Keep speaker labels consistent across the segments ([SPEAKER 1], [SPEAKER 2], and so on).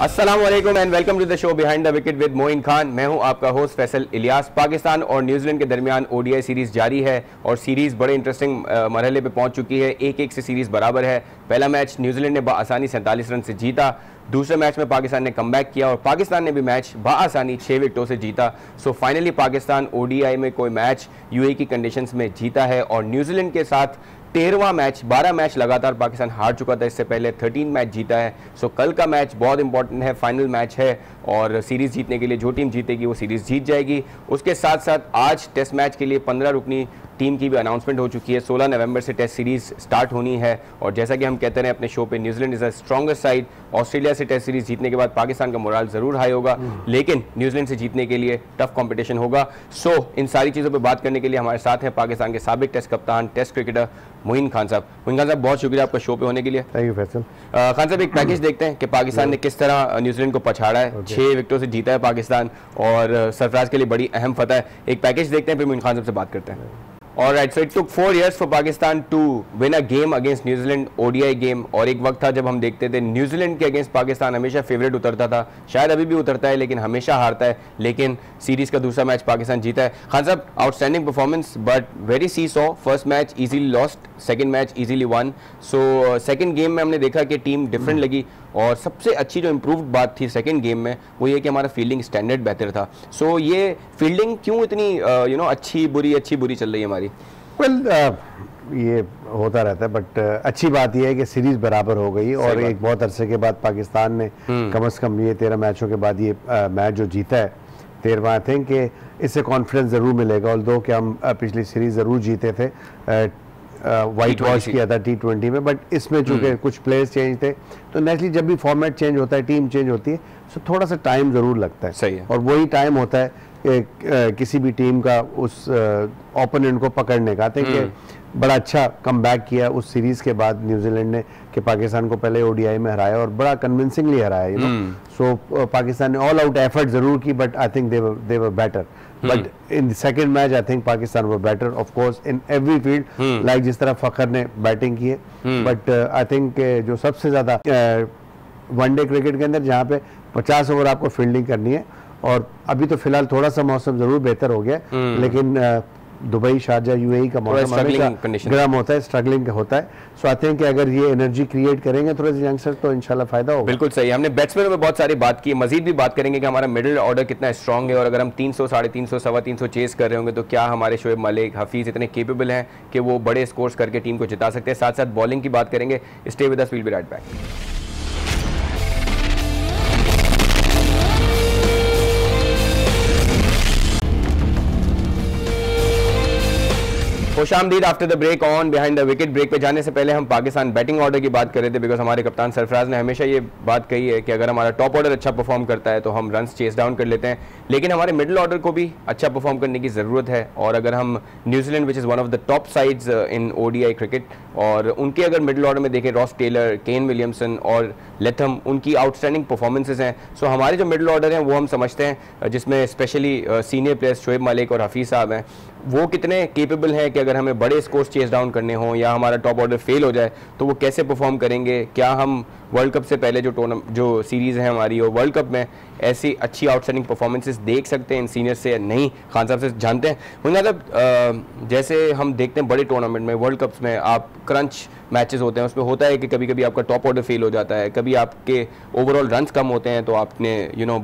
[SPEAKER 1] अस्सलामुअलैकुम and welcome to the show behind the wicket with Moin Khan. मैं हूं आपका होस्ट फैसल इलियास। पाकिस्तान और न्यूजीलैंड के दरमियान ओडीआई सीरीज़ जारी है और सीरीज़ बड़े इंटरेस्टिंग मरहले पे पहुंच चुकी है। 1-1 से सीरीज़ बराबर है। पहला मैच न्यूजीलैंड ने बआसानी 47 रन से जीता। दूसरे मैच में पाकिस्तान ने कमबैक किया और पाकिस्तान ने भी मैच बआसानी 6 विकेटों से जीता। सो फाइनली पाकिस्तान ओडीआई में कोई मैच यूएई की कंडीशंस में जीता है और न्यूजीलैंड के साथ 13वां मैच, 12 मैच लगातार पाकिस्तान हार चुका था। इससे पहले 13 मैच जीता है। सो कल का मैच बहुत इंपॉर्टेंट है, फाइनल मैच है और सीरीज़ जीतने के लिए जो टीम जीतेगी वो सीरीज़ जीत जाएगी। उसके साथ साथ आज टेस्ट मैच के लिए 15 रुकनी टीम की भी अनाउंसमेंट हो चुकी है। 16 नवंबर से टेस्ट सीरीज़ स्टार्ट होनी है और जैसा कि हम कहते रहे अपने शो पे, New Zealand is the strongest side. Australia से टेस्ट सीरीज़ जीतने के बाद पाकिस्तान का मोराल ज़रूर हाई होगा, लेकिन न्यूजीलैंड से जीतने के लिए टफ कंपटीशन होगा। सो इन सारी चीज़ों पर बात करने के लिए हमारे साथ हैं पाकिस्तान के साबिक टेस्ट कप्तान, टेस्ट क्रिकेटर मोइन खान साहब। मोइन खान साहब, बहुत शुक्रिया आपका शो पे होने के लिए।
[SPEAKER 2] Thank you Faisal.
[SPEAKER 1] खान साहब, एक पैकेज देखते हैं कि पाकिस्तान ने किस तरह न्यूजीलैंड को पछाड़ा है। 6 विकेटों से जीता है पाकिस्तान और सरफराज के लिए बड़ी अहम फतह है। एक पैकेज देखते हैं, फिर मोइन खान साहब से बात करते हैं। Alright, so it took 4 years for Pakistan to win a game against New Zealand, ODI game। और एक वक्त था जब हम देखते थे न्यूजीलैंड के अगेंस्ट पाकिस्तान हमेशा फेवरेट उतरता था, शायद अभी भी उतरता है लेकिन हमेशा हारता है। लेकिन सीरीज़ का दूसरा मैच पाकिस्तान जीता है। Khan sahab, outstanding performance but very seesaw. First match easily lost, second match easily won. So second game में हमने देखा कि टीम डिफरेंट लगी और सबसे अच्छी जो इम्प्रूव्ड बात थी सेकंड गेम में वो ये कि हमारा फील्डिंग स्टैंडर्ड बेहतर था। सो ये फील्डिंग क्यों इतनी अच्छी बुरी चल रही है हमारी?
[SPEAKER 2] ये होता रहता है बट अच्छी बात यह है कि सीरीज बराबर हो गई और एक बहुत अरसे के बाद पाकिस्तान ने कम से कम ये 13 मैचों के बाद ये मैच जो जीता है 13वां, आई थिंक कि इससे कॉन्फिडेंस ज़रूर मिलेगा। ऑल्दो कि हम पिछली सीरीज ज़रूर जीते थे, वाइट वॉश किया था T20 में, बट इसमें चूंकि कुछ प्लेयर्स चेंज थे तो नेचुरली जब भी फॉर्मेट चेंज होता है, टीम चेंज होती है, तो थोड़ा सा टाइम ज़रूर लगता है।
[SPEAKER 1] सही है।
[SPEAKER 2] और वही टाइम होता है किसी भी टीम का उस ओपोनेंट को पकड़ने का। आते हैं कि बड़ा अच्छा कमबैक किया उस सीरीज़ के बाद न्यूजीलैंड ने कि पाकिस्तान को पहले ओडीआई में हराया और बड़ा कन्विंसिंगली हराया, सो पाकिस्तान ने ऑल आउट एफर्ट ज़रूर की but I think they were better. But in the second match, I think Pakistan were better, of course, in every field. Like जिस तरह फ़खर ने बैटिंग की है, but I think जो सबसे ज़्यादा वनडे क्रिकेट के अंदर जहाँ पे 50 ओवर आपको फील्डिंग करनी है, और अभी तो फिलहाल थोड़ा सा मौसम ज़रूर बेहतर हो गया, लेकिन दुबई, शारजा, यूएई का मौसम गर्म होता है, स्ट्रगलिंग होता है। सो आई थिंक अगर ये एनर्जी क्रिएट करेंगे थोड़े से यंगस्टर तो इंशाल्लाह फायदा होगा।
[SPEAKER 1] बिल्कुल सही। हमने बैट्समैनों में बहुत सारी बात की, मजीद भी बात करेंगे कि हमारा मिडिल ऑर्डर कितना स्ट्रॉन्ग है और अगर हम 300, 350, 325 चेस कर रहे होंगे तो क्या हमारे शोएब मलिक, हफीज़ इतने केपेबल हैं कि वो बड़े स्कोर्स करके टीम को जिता सकते हैं। साथ साथ बॉलिंग की बात करेंगे। Stay with us, we'll be right back. खुशामदीद after the break on behind the wicket. Break पे जाने से पहले हम पाकिस्तान बैटिंग ऑर्डर की बात कर रहे थे, बिकॉज हमारे कप्तान सरफराज ने हमेशा ये बात कही है कि अगर हमारा टॉप ऑर्डर अच्छा परफॉर्म करता है तो हम रन्स चेस डाउन कर लेते हैं, लेकिन हमारे मिडिल ऑर्डर को भी अच्छा परफॉर्म करने की ज़रूरत है। और अगर हम New Zealand which is one of the top sides in ODI cricket, और उनके अगर मिडिल ऑर्डर में देखें, रॉस टेलर, केन विलियमसन और लेथम, उनकी आउटस्टैंडिंग परफॉर्मेंसेज हैं। सो हमारे जो मिडिल ऑर्डर हैं वो हम समझते हैं, जिसमें specially senior players Shoaib Malik और हफीज़ साहब हैं, वो कितने केपेबल हैं कि अगर हमें बड़े स्कोर्स चेस डाउन करने हों या हमारा टॉप ऑर्डर फेल हो जाए तो वो कैसे परफॉर्म करेंगे। क्या हम वर्ल्ड कप से पहले जो सीरीज़ है हमारी और वर्ल्ड कप में ऐसी अच्छी आउटस्टैंडिंग परफॉर्मेंसेस देख सकते हैं इन सीनियर से या नहीं? खान साहब से जानते हैं। मतलब जैसे हम देखते हैं बड़े टूर्नामेंट में, वर्ल्ड कप्स में आप क्रंच मैचेस होते हैं, उसमें होता है कि कभी कभी आपका टॉप ऑर्डर फेल हो जाता है, कभी आपके ओवरऑल रन्स कम होते हैं तो आपने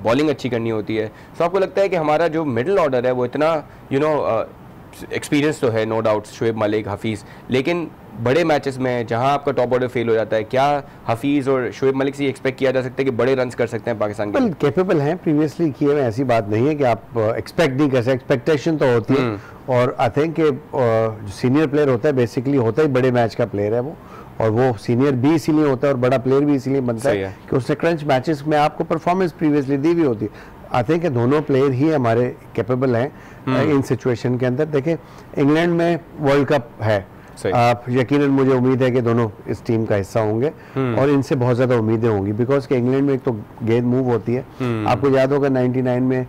[SPEAKER 1] बॉलिंग अच्छी करनी होती है। तो आपको लगता है कि हमारा जो मिडिल ऑर्डर है वो इतना एक्सपीरियंस तो है, नो डाउट, शोएब मलिक, हफीज़, लेकिन बड़े मैचेस में जहां आपका टॉप ऑर्डर फेल हो जाता है, क्या हफीज़ और शोएब मलिक से एक्सपेक्ट किया जा सकता है कि बड़े रन्स कर सकते हैं पाकिस्तान के?
[SPEAKER 2] कैपेबल हैं, प्रीवियसली किए हुए, ऐसी बात नहीं है कि आप एक्सपेक्ट नहीं कर सकते, एक्सपेक्टेशन तो होती है। और आई थिंक कि जो सीनियर प्लेयर होता है बेसिकली होता ही बड़े मैच का प्लेयर है वो, और वो सीनियर भी इसीलिए होता है और बड़ा प्लेयर भी इसीलिए बनता है कि उसने क्रंच मैचेस में आपको परफॉर्मेंस प्रीवियसली दी हुई होती है। आई थिंक दोनों प्लेयर ही हमारे कैपेबल हैं इन सिचुएशन के अंदर। देखें, इंग्लैंड में वर्ल्ड कप है, आप यकीनन मुझे उम्मीद है कि दोनों इस टीम का हिस्सा होंगे और इनसे बहुत ज़्यादा उम्मीदें होंगी, बिकॉज कि इंग्लैंड में एक तो गेंद मूव होती है। आपको याद होगा 99 में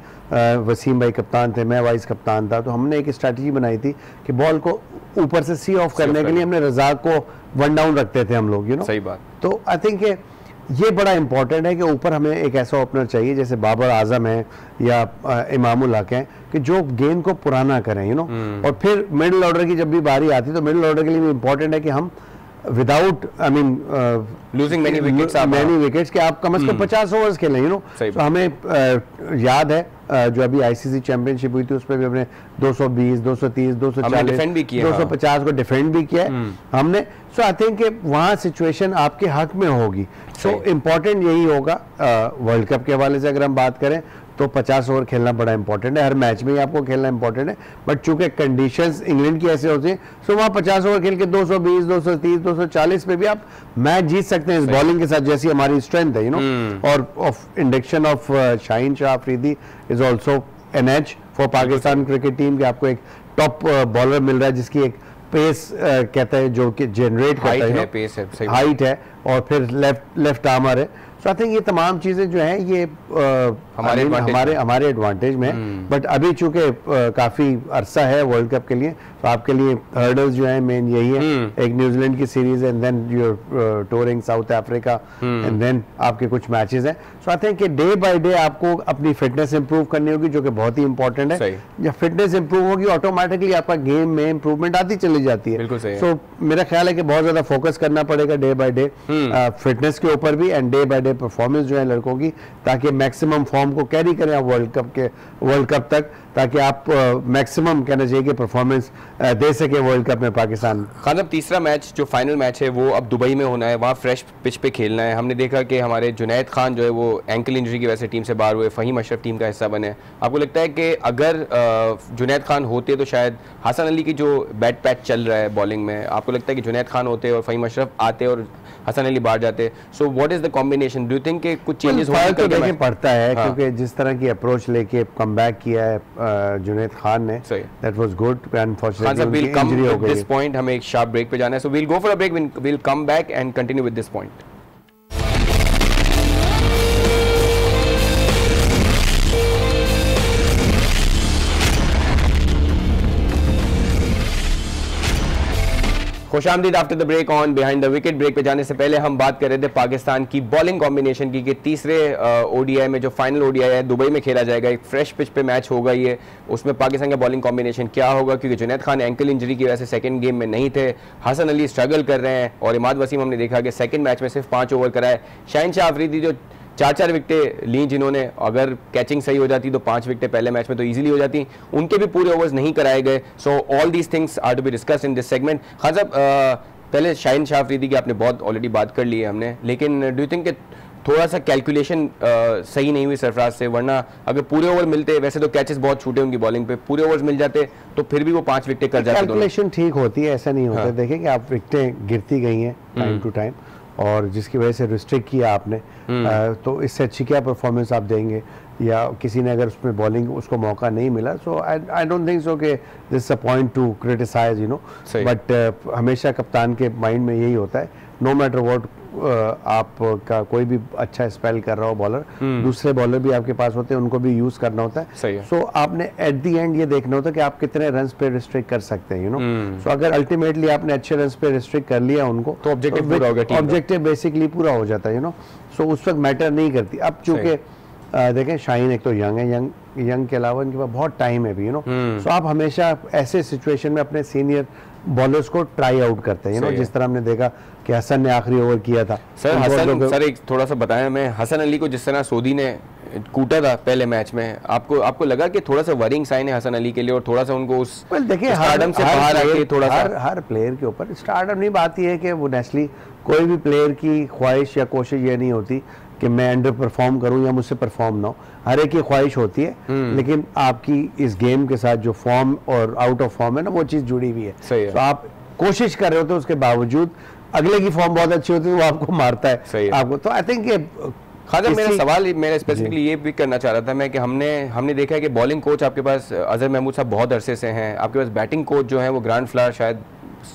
[SPEAKER 2] वसीम भाई कप्तान थे, मैं वाइस कप्तान था, तो हमने एक स्ट्रैटेजी बनाई थी कि बॉल को ऊपर से सी ऑफ करने के लिए हमने रज़ाक को वन डाउन रखते थे हम लोग,
[SPEAKER 1] सही बात।
[SPEAKER 2] तो आई थिंक ये बड़ा इंपॉर्टेंट है कि ऊपर हमें एक ऐसा ओपनर चाहिए जैसे बाबर आजम है या इमामुल हक है कि जो गेंद को पुराना करें, यू नो। और फिर मिडिल ऑर्डर की जब भी बारी आती है तो मिडिल ऑर्डर के लिए भी इंपॉर्टेंट है कि हम विदाउट
[SPEAKER 1] लूजिंग मैनी
[SPEAKER 2] विकेट्स कि आप कम से कम 50 ओवर्स खेलें, यू नो। तो हमें याद है जो अभी आईसीसी चैंपियनशिप हुई थी उसमें भी हमने 220, 230, 240, 250 को डिफेंड भी किया है हमने। सो आई थिंक कि वहाँ सिचुएशन आपके हक में होगी। सो इम्पोर्टेंट यही होगा। वर्ल्ड कप के हवाले से अगर हम बात करें तो 50 ओवर खेलना बड़ा इंपॉर्टेंट है, हर मैच में ही आपको खेलना इंपॉर्टेंट है। बट चूंकि कंडीशंस इंग्लैंड की ऐसे होती हैं, सो वहाँ 50 ओवर खेल के 220, 230, 240 पे भी आप मैच जीत सकते हैं इस बॉलिंग के साथ, जैसी हमारी स्ट्रेंथ है, यू नो। और induction of Shaheen Shah Afridi is also an edge for Pakistan cricket team कि आपको एक टॉप बॉलर मिल रहा है जिसकी एक पेस कहता है जो कि जनरेट करता है, हाइट है और फिर लेफ्ट आर्मर है। सो आई थिंक ये तमाम चीजें जो हैं ये हमारे एडवांटेज में है। बट अभी चूंकि काफी अरसा है वर्ल्ड कप के लिए, तो आपके लिए हर्डल्स जो है मेन यही है, एक न्यूजीलैंड की सीरीज है and then you're touring South Africa and then आपके कुछ मैचेस हैं। So I think day by day आपको अपनी फिटनेस इंप्रूव करनी होगी जो कि बहुत ही इंपॉर्टेंट है। जब फिटनेस इंप्रूव होगी ऑटोमेटिकली आपका गेम में इंप्रूवमेंट आती चली जाती है। सो मेरा ख्याल है कि बहुत ज्यादा फोकस करना पड़ेगा डे बाय डे फिटनेस के ऊपर भी and day by day performance जो है लड़कों की, ताकि मैक्सिमम फॉर्म को कैरी करें आप वर्ल्ड कप तक, ताकि आप मैक्सिमम कहना चाहिए कि परफॉर्मेंस दे सके वर्ल्ड कप में पाकिस्तान।
[SPEAKER 1] खान अब तीसरा मैच जो फाइनल मैच है वो अब दुबई में होना है, वहाँ फ्रेश पिच पे खेलना है। हमने देखा कि हमारे जुनैद खान जो है वो एंकल इंजरी की वजह से टीम से बाहर हुए, फ़हीम अशरफ टीम का हिस्सा बने। आपको लगता है कि अगर जुनैद खान होते तो शायद हसन अली की जो बैट पैच चल रहा है बॉलिंग में, आपको लगता है कि जुनैद खान होते और फ़हीम अशरफ आते और हसन अली बाहर जाते? So what is the combination? Do you think कि कुछ चेंजेस होने
[SPEAKER 2] तो देखने पड़ता है क्योंकि जिस तरह की अप्रोच लेके कमबैक किया है जुनैद खान ने, that was good. Unfortunately injury हो गई।
[SPEAKER 1] दिस पॉइंट हमें एक शार्प ब्रेक पे जाना है, so we'll go for a break, we'll come back and continue with this point. खुशामदीद after the break on behind the wicket. Break पे जाने से पहले हम बात कर रहे थे पाकिस्तान की बॉलिंग कॉम्बिनेशन की कि तीसरे ओडीआई में जो फाइनल ओडीआई है दुबई में खेला जाएगा, एक फ्रेश पिच पे मैच होगा ये, उसमें पाकिस्तान का बॉलिंग कॉम्बिनेशन क्या होगा, क्योंकि जुनैद खान एंकल इंजरी की वजह से सेकंड गेम में नहीं थे, हसन अली स्ट्रगल कर रहे हैं और इमाद वसीम हमने देखा कि सेकंड मैच में सिर्फ 5 ओवर कराए। शाहीन शाह अफरीदी जो 4 विकेटें ली जिन्होंने, अगर कैचिंग सही हो जाती तो 5 विकेटें पहले मैच में तो इजीली हो जाती, उनके भी पूरे ओवर्स नहीं कराए गए। So all these things are to be discussed in this segment. Khan sahab, पहले शाहीन शाह अफरीदी की आपने बहुत ऑलरेडी बात कर ली है हमने, लेकिन डू यू थिंक कि थोड़ा सा कैलकुलेशन सही नहीं हुई सरफराज से? वरना अगर पूरे ओवर मिलते, वैसे तो कैचेस बहुत छूटे उनकी बॉलिंग पे, पूरे ओवर्स मिल जाते तो फिर भी वो 5 विकेटें कर जाते।
[SPEAKER 2] कैलकुलेशन ठीक होती है, ऐसा नहीं होता। देखें कि आप विकेटें गिरती गई हैं टाइम टू टाइम और जिसकी वजह से रिस्ट्रिक्ट किया आपने, तो इससे अच्छी क्या परफॉर्मेंस आप देंगे, या किसी ने अगर उसमें बॉलिंग उसको मौका नहीं मिला। सो आई डोंट थिंक सो कि this a point to criticise, you know. But हमेशा कप्तान के माइंड में यही होता है, नो मैटर व्हाट आपका कोई भी अच्छा स्पेल कर रहा हो बॉलर, दूसरे बॉलर भी आपके पास होते हैं, उनको भी यूज करना होता है। सो आपने एट द एंड ये देखना होता है कि आप कितने रन्स पे रिस्ट्रिक्ट कर सकते हैं, यू नो। सो अगर अल्टीमेटली आपने अच्छे रन्स पे रिस्ट्रिक्ट कर लिया उनको
[SPEAKER 1] तो
[SPEAKER 2] ऑब्जेक्टिव बेसिकली पूरा हो जाता है, यू नो। सो उस वक्त मैटर नहीं करती। अब चूंकि देखें शाहीन एक तो यंग है, यंग के अलावा इनके पास बहुत टाइम है भी, यू नो। सो आप हमेशा ऐसे सिचुएशन में अपने सीनियर बॉलर्स को ट्राई आउट करते हैं, यू नो, जिस तरह हमने देखा कि हसन ने आखिरी ओवर किया था।
[SPEAKER 1] सर एक थोड़ा सा बताया, मैं हसन अली को जिस तरह सऊदी ने कूटा था पहले मैच में, आपको लगा कि थोड़ा सा वरिंग साइन है हसन अली के लिए और थोड़ा सा उनको उस
[SPEAKER 2] देखिए
[SPEAKER 1] स्टारडम से बाहर आके थोड़ा सा
[SPEAKER 2] हर प्लेयर के ऊपर स्टारडम नहीं, बात यह है कि वो नेचुरली कोई भी प्लेयर की ख्वाहिश या कोशिश ये नहीं होती कि मैं अंडर परफॉर्म करूं या मुझसे परफॉर्म ना हो। हर एक की ख्वाहिश होती है, लेकिन आपकी इस गेम के साथ जो फॉर्म और आउट ऑफ फॉर्म है ना, वो चीज़ जुड़ी हुई है। तो आप कोशिश कर रहे होते हो, उसके बावजूद अगले की फॉर्म बहुत अच्छी होती है, वो आपको मारता है आपको। तो आई थिंक
[SPEAKER 1] खाजा मेरा सवाल मेरा स्पेसिफिकली ये भी करना चाह रहा था मैं कि हमने देखा है कि बॉलिंग कोच आपके पास अजहर महमूद साहब बहुत अरसे से हैं, आपके पास बैटिंग कोच जो हैं वो ग्रांड फ्लावर शायद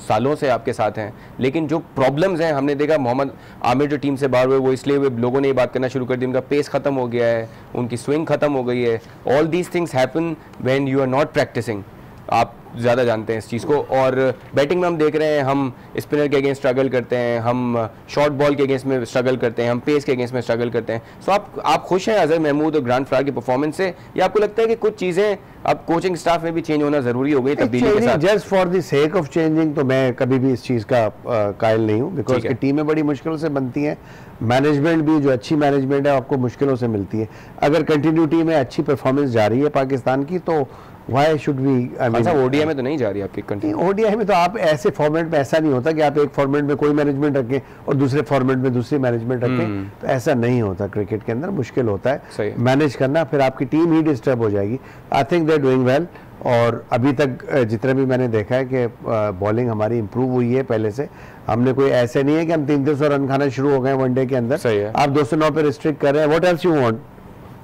[SPEAKER 1] सालों से आपके साथ हैं, लेकिन जो प्रॉब्लम्स हैं हमने देखा मोहम्मद आमिर जो टीम से बाहर हुए वो इसलिए लोगों ने ये बात करना शुरू कर दी, उनका पेस खत्म हो गया है, उनकी स्विंग खत्म हो गई है। All these things happen when you are not practising. आप ज़्यादा जानते हैं इस चीज़ को, और बैटिंग में हम देख रहे हैं हम स्पिनर के अगेंस्ट स्ट्रगल करते हैं, हम शॉर्ट बॉल के अगेंस्ट में स्ट्रगल करते हैं, हम पेस के अगेंस्ट में स्ट्रगल करते हैं। सो आप खुश हैं अजहर महमूद और ग्रांट फ्लावर की परफॉर्मेंस से, या आपको लगता है कि कुछ चीज़ें अब कोचिंग स्टाफ में भी चेंज होना ज़रूरी हो गई तब्दीली के साथ?
[SPEAKER 2] Just for the sake of changing तो मैं कभी भी इस चीज़ का कायल नहीं हूँ, बिकॉज की टीमें बड़ी मुश्किलों से बनती हैं, मैनेजमेंट भी जो अच्छी मैनेजमेंट है आपको मुश्किलों से मिलती है। अगर कंटिन्यूटी में अच्छी परफॉर्मेंस जा रही है पाकिस्तान की तो why should we, I mean
[SPEAKER 1] ODI में तो नहीं जा रही आपकी कंटिन्यू?
[SPEAKER 2] ओडीआई में तो आप ऐसे फॉर्मेट में ऐसा नहीं होता कि आप एक फॉर्मेट में कोई मैनेजमेंट रखें और दूसरे फॉर्मेट में दूसरी मैनेजमेंट रखें, तो ऐसा नहीं होता। क्रिकेट के अंदर मुश्किल होता है मैनेज करना, फिर आपकी टीम ही डिस्टर्ब हो जाएगी। I think they are doing well, और अभी तक जितना भी मैंने देखा है कि बॉलिंग हमारी इंप्रूव हुई है पहले से। हमने कोई ऐसे नहीं है कि हम 300 रन खाना शुरू हो गए वनडे के अंदर। आप 209 पे रिस्ट्रिक्ट कर रहे हैं, what else you want,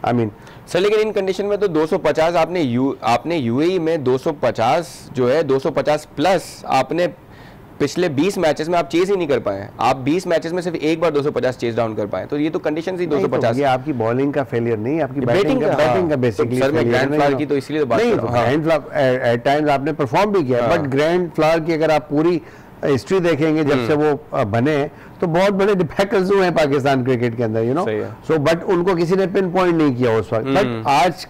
[SPEAKER 2] I mean
[SPEAKER 1] sir. लेकिन इन कंडीशन में तो 250 आपने यूएई में 250 जो है 250 प्लस आपने पिछले 20 मैचेस में आप चेज ही नहीं कर पाए। आप 20 मैचेस में सिर्फ एक बार 250 चेज डाउन कर पाए, तो ये तो कंडीशन ही 250।
[SPEAKER 2] ये आपकी बॉलिंग का फेलियर नहीं, आपकी बैटिंग का बेसिकली।
[SPEAKER 1] सर मैं ग्रैंड फ्लावर की तो इसलिए बात कर रहा हूं।
[SPEAKER 2] ग्रैंड फ्लावर एट टाइम्स आपने परफॉर्म भी किया, बट ग्रैंड फ्लावर की अगर आप पूरी हिस्ट्री देखेंगे जब से वो बने तो बहुत बड़े डिफेक्ट्स हुए हैं पाकिस्तान क्रिकेट के अंदर, यू नो। सो बट उनको किसी ने पिन पॉइंट नहीं किया उस वक्त। बट आज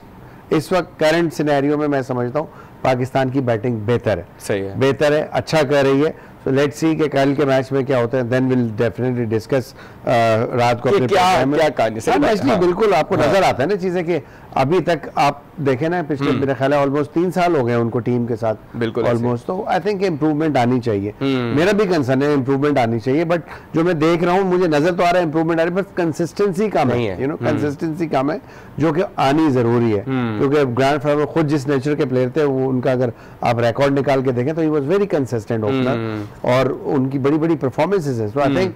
[SPEAKER 2] इस वक्त करंट सिनेरियो में मैं समझता हूँ पाकिस्तान की बैटिंग बेहतर है,
[SPEAKER 1] सही है,
[SPEAKER 2] बेहतर है, अच्छा कर रही है। सो लेट्स सी कि कल के मैच में क्या होता है, देन विल डेफिनेटली डिस्कस रात को अपने
[SPEAKER 1] क्या कहानी।
[SPEAKER 2] बिल्कुल आपको नजर आता है ना चीजें कि अभी तक आप देखें ना, पिछले मेरा ख्याल है ऑलमोस्ट 3 साल हो गए उनको टीम के साथ,
[SPEAKER 1] बिल्कुल
[SPEAKER 2] ऑलमोस्ट। तो आई थिंक इम्प्रूवमेंट आनी चाहिए, मेरा भी कंसर्न है इम्प्रूवमेंट आनी चाहिए। बट जो मैं देख रहा हूँ मुझे नजर तो आ रहा है इम्प्रूवमेंट आ रही है, बस कंसिस्टेंसी कम है, यू नो, कंसिस्टेंसी कम है, जो कि आनी जरूरी है। क्योंकि ग्रैंड फ्लावर खुद जिस नेचर के प्लेयर थे, वो उनका अगर आप रिकॉर्ड निकाल के देखें तो he was very consistent opener, और उनकी बड़ी बड़ी परफॉर्मेंसेस है। सो आई थिंक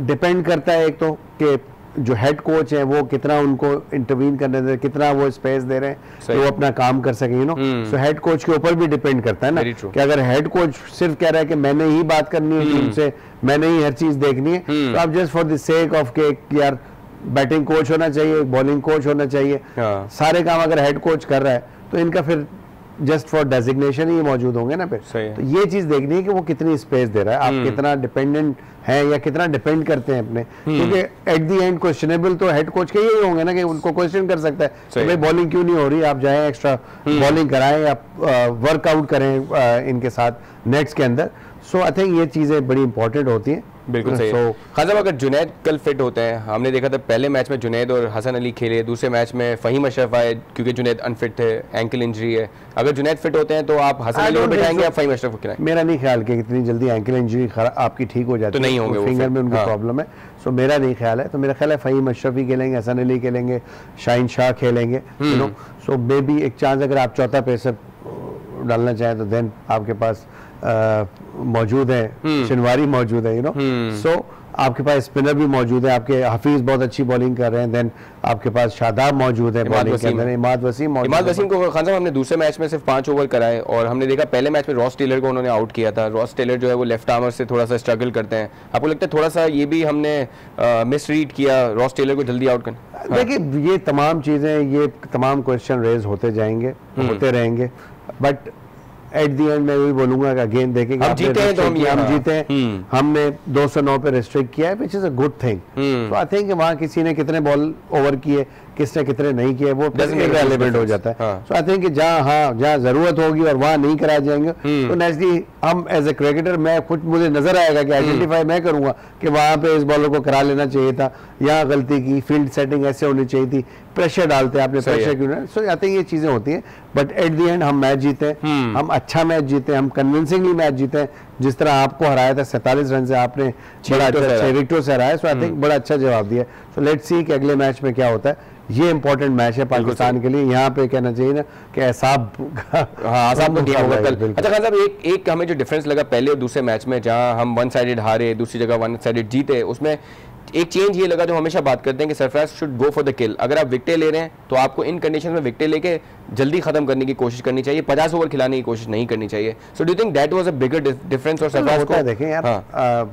[SPEAKER 2] डिपेंड करता है एक तो कि जो हेड कोच है वो कितना उनको इंटरवीन करने दे रहे, कितना वो स्पेस दे रहे हैं तो वो अपना काम कर सके, you know. So head coach के ऊपर भी डिपेंड करता है ना, कि अगर हेड कोच सिर्फ कह रहा है कि मैंने ही बात करनी है टीम से, मैंने ही हर चीज देखनी है, तो आप just for the sake of के यार बैटिंग कोच होना चाहिए, बॉलिंग कोच होना चाहिए, सारे काम अगर हेड कोच कर रहा है तो इनका फिर जस्ट फॉर डेजिग्नेशन ही मौजूद होंगे ना फिर। तो ये चीज देखनी है कि वो कितनी स्पेस दे रहा है, आप कितना डिपेंडेंट है या कितना डिपेंड करते हैं अपने, क्योंकि एट द एंड क्वेश्चनेबल तो हेड कोच के यही होंगे ना कि उनको क्वेश्चन कर सकता है कि भाई बॉलिंग क्यों नहीं हो रही, आप जाएं एक्स्ट्रा बॉलिंग कराएं या वर्कआउट करें इनके साथ नेट्स के अंदर। सो आई थिंक ये चीजें बड़ी इंपॉर्टेंट होती हैं।
[SPEAKER 1] बिल्कुल सही है। खान साहब अगर जुनैद कल फिट होते हैं, हमने देखा था पहले मैच में जुनैद और हसन अली खेले, दूसरे मैच में फहीम अशरफ आए क्योंकि जुनैद अनफिट थे, एंकल इंजरी है, अगर जुनैद फिट होते हैं तो आप हसन अली को बिठाएंगे या फहीम अशरफ को खिलाएंगे? मेरा नहीं ख्याल कि इतनी जल्दी एंकल इंजरी आपकी ठीक हो जाती है, तो नहीं होंगे, फिंगर में उनकी प्रॉब्लम है। सो मेरा नहीं ख्याल है, तो मेरा ख्याल है फहीम अशरफ ही खेलेंगे, हसन अली खेलेंगे, शाहीन शाह खेलेंगे, you know. So may be एक चांस अगर आप चौथा पेसर डालना चाहें तो देन आपके पास मौजूद है, शिनवारी मौजूद है, यू नो। सो आपके पास स्पिनर भी मौजूद है, आपके हफीज बहुत अच्छी बॉलिंग कर रहे हैं, देन आपके पास शादाब मौजूद है बॉलिंग के अंदर, इमाद वसीम मौजूद है। इमाद वसीम को खान साहब हमने दूसरे मैच में सिर्फ 5 ओवर कराए, और हमने देखा पहले मैच में रॉस टेलर को उन्होंने आउट किया था। रॉस टेलर जो है वो लेफ्ट आर्मर से थोड़ा सा स्ट्रगल करते हैं, आपको लगता है थोड़ा सा ये भी हमने मिस रीड किया रॉस टेलर को जल्दी आउट करना?
[SPEAKER 2] देखिए ये तमाम चीज़ें, ये तमाम क्वेश्चन रेज होते जाएंगे, होते रहेंगे, बट एट दी एंड मैं वही बोलूंगा कि अगेन देखेंगे
[SPEAKER 1] हम जीते हैं तो हम
[SPEAKER 2] जीते हैं, हमने 209 पे रिस्ट्रिक्ट किया है, which is a good thing. तो आई थिंक वहाँ किसी ने कितने बॉल ओवर किए, किसने कितने नहीं किए, वो इररिलेवेंट हो जाता है। सो आई थिंक जहाँ जरूरत होगी और वहाँ नहीं कराए जाएंगे तो नेचुरली हम एज ए क्रिकेटर, मैं खुद मुझे नजर आएगा कि आइडेंटिफाई मैं करूंगा कि वहाँ पे इस बॉलर को करा लेना चाहिए था, यहाँ गलती की, फील्ड सेटिंग ऐसे होनी चाहिए थी, प्रेशर डालते हैं आपने, प्रेशर क्यों ना। सो आई थिंक ये चीजें होती हैं, बट एट द एंड हम मैच जीते, हम अच्छा मैच जीते, हम कन्विंसिंगली मैच जीते, जिस तरह आपको हराया था 47 रन से, आपने बड़ा अच्छा 6 विकेटों से हराया। सो आई थिंक बड़ा अच्छा जवाब दिया। सो लेट्स सी कि अगले मैच में क्या होता है। ये इंपॉर्टेंट मैच है पाकिस्तान के लिए, यहाँ पे कहना चाहिए ना कि एहसाब
[SPEAKER 1] तो दिया होगा कल। अच्छा खान साहब एक हमें जो डिफरेंस लगा पहले और दूसरे मैच में, जहाँ हम वन साइडेड हारे, दूसरी जगह वन साइडेड जीते, उसमें एक चेंज ये लगा जो हमेशा बात करते हैं कि Sarfaraz should go for the किल। अगर आप विकेट ले रहे हैं तो आपको इन कंडीशन में विकेट लेके जल्दी खत्म करने की कोशिश करनी चाहिए, 50 ओवर खिलाने की कोशिश नहीं करनी चाहिए। So do you think that was a bigger difference और सरफराज को?
[SPEAKER 2] देखें यार,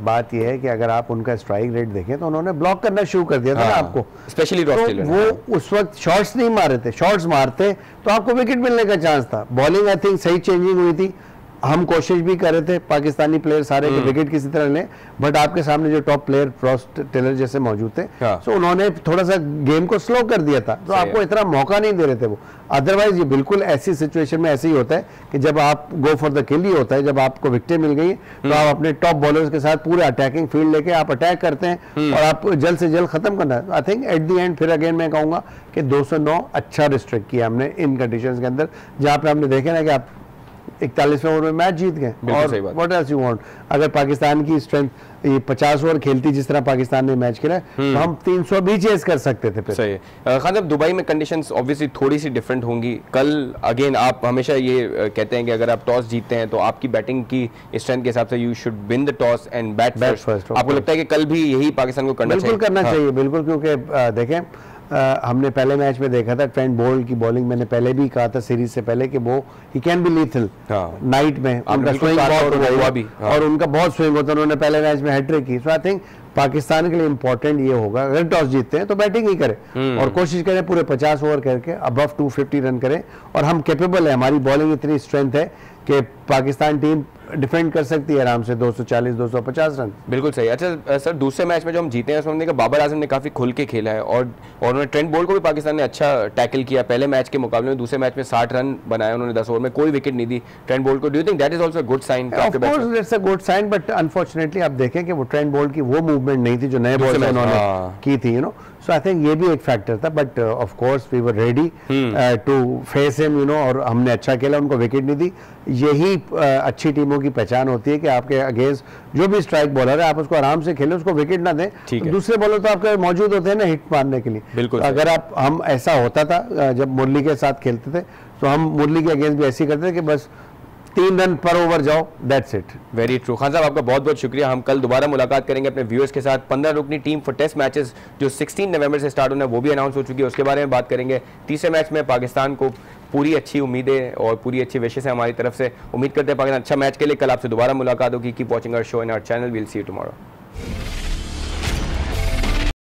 [SPEAKER 2] बात ये है कि अगर आप उनका स्ट्राइक रेट देखें तो उन्होंने ब्लॉक करना शुरू कर दिया था ना आपको,
[SPEAKER 1] स्पेशली रॉस टेलर।
[SPEAKER 2] वो उस वक्त शॉट्स नहीं मारे थे, शॉट्स मारते तो आपको विकेट मिलने का चांस था। बॉलिंग आई थिंक सही चेंजिंग हुई थी, हम कोशिश भी कर रहे थे पाकिस्तानी प्लेयर सारे के विकेट किसी तरह लें, बट आपके सामने जो टॉप प्लेयर रॉस टेलर जैसे मौजूद थे, सो उन्होंने थोड़ा सा गेम को स्लो कर दिया था, तो आपको इतना मौका नहीं दे रहे थे वो। अदरवाइज ये बिल्कुल ऐसी सिचुएशन में ऐसे ही होता है कि जब आप गो फॉर द किल ही होता है, जब आपको विकेट मिल गई तो आप अपने टॉप बॉलर्स के साथ पूरे अटैकिंग फील्ड लेके आप अटैक करते हैं और आप जल्द से जल्द खत्म करना है। I think at the end फिर अगेन मैं कहूंगा कि 209 अच्छा रिस्ट्रिक्ट किया हमने इन कंडीशंस के अंदर, जहां पे हमने देखे ना कि आप 41वें ओवर में मैच जीत गए। और व्हाट एल्स यू वांट, अगर पाकिस्तान की स्ट्रेंथ ये 50 ओवर खेलती जिस तरह पाकिस्तान ने मैच खेला तो हम 300 भी चेस कर सकते थे।
[SPEAKER 1] सही है। खान साहब, दुबई में कंडीशंस ऑब्वियसली थोड़ी सी डिफरेंट होंगी। कल अगेन आप हमेशा ये कहते हैं कि अगर आप टॉस जीतते हैं तो आपकी बैटिंग की स्ट्रेंथ के हिसाब से you should win the toss and bat first. आपको लगता है कि कल भी यही पाकिस्तान को करना चाहिए?
[SPEAKER 2] बिल्कुल करना चाहिए, बिल्कुल, क्योंकि देखें हमने पहले मैच में देखा था ट्रेंट बोल्ट की बॉलिंग, मैंने पहले भी कहा था सीरीज से पहले कि वो he can be lethal night में, उनका स्विंग बहुत और उनका बहुत स्विंग होता है, उन्होंने पहले मैच में हैट्रिक की। सो आई थिंक पाकिस्तान के लिए इंपॉर्टेंट ये होगा अगर टॉस जीतते हैं तो बैटिंग ही करें और कोशिश करें पूरे 50 ओवर करके अबव 250 रन करें, और हम कैपेबल है, हमारी बॉलिंग इतनी स्ट्रेंथ है कि पाकिस्तान टीम डिफेंड कर सकती है आराम से 240-250 रन।
[SPEAKER 1] बिल्कुल सही। अच्छा सर, दूसरे मैच में जो हम जीते हैं उसमें हमने कहा बाबर आजम ने काफी खुल के खेला है और उन्होंने ट्रेंट बोल्ट को भी पाकिस्तान ने अच्छा टैकल किया। पहले मैच के मुकाबले में दूसरे मैच में 60 रन बनाए उन्होंने 10 ओवर में, कोई विकेट नहीं दी ट्रेंट बोल्ट को। Do you think that is also a good sign?
[SPEAKER 2] Of course it's a good sign, but unfortunately आप देखें कि वो ट्रेंट बोल्ट की वो मूवमेंट नहीं थी जो नए बॉल में उन्होंने की थी, you know. So I think ये भी एक फैक्टर था, but of course we were ready to face him, you know, और हमने अच्छा खेला, उनको विकेट नहीं दी। यही अच्छी टीमों की पहचान होती है कि आपके अगेंस्ट जो भी स्ट्राइक बॉलर है आप उसको आराम से खेलें, उसको विकेट ना दें। तो दूसरे बॉलर तो आपके मौजूद होते हैं ना हिट मारने के लिए।
[SPEAKER 1] बिल्कुल।
[SPEAKER 2] अगर आप हम ऐसा होता था जब मुरली के साथ खेलते थे तो हम मुरली के अगेंस्ट भी ऐसे ही करते थे कि बस 3 रन पर ओवर जाओ, that's it.
[SPEAKER 1] Very true. Khan साहब, आपका बहुत बहुत शुक्रिया। हम कल दोबारा मुलाकात करेंगे अपने व्यूअर्स के साथ। 15 रुकनी टीम फॉर टेस्ट मैचेस जो 16 नवंबर से स्टार्ट होना है वो भी अनाउंस हो चुकी है, उसके बारे में बात करेंगे। तीसरे मैच में पाकिस्तान को पूरी अच्छी उम्मीदें और पूरी अच्छी विशेष है हमारी तरफ से। उम्मीद करते हैं पाकिस्तान अच्छा मैच के लिए। कल आपसे दोबारा मुलाकात होगी। Keep watching our show in our channel. We will see you tomorrow.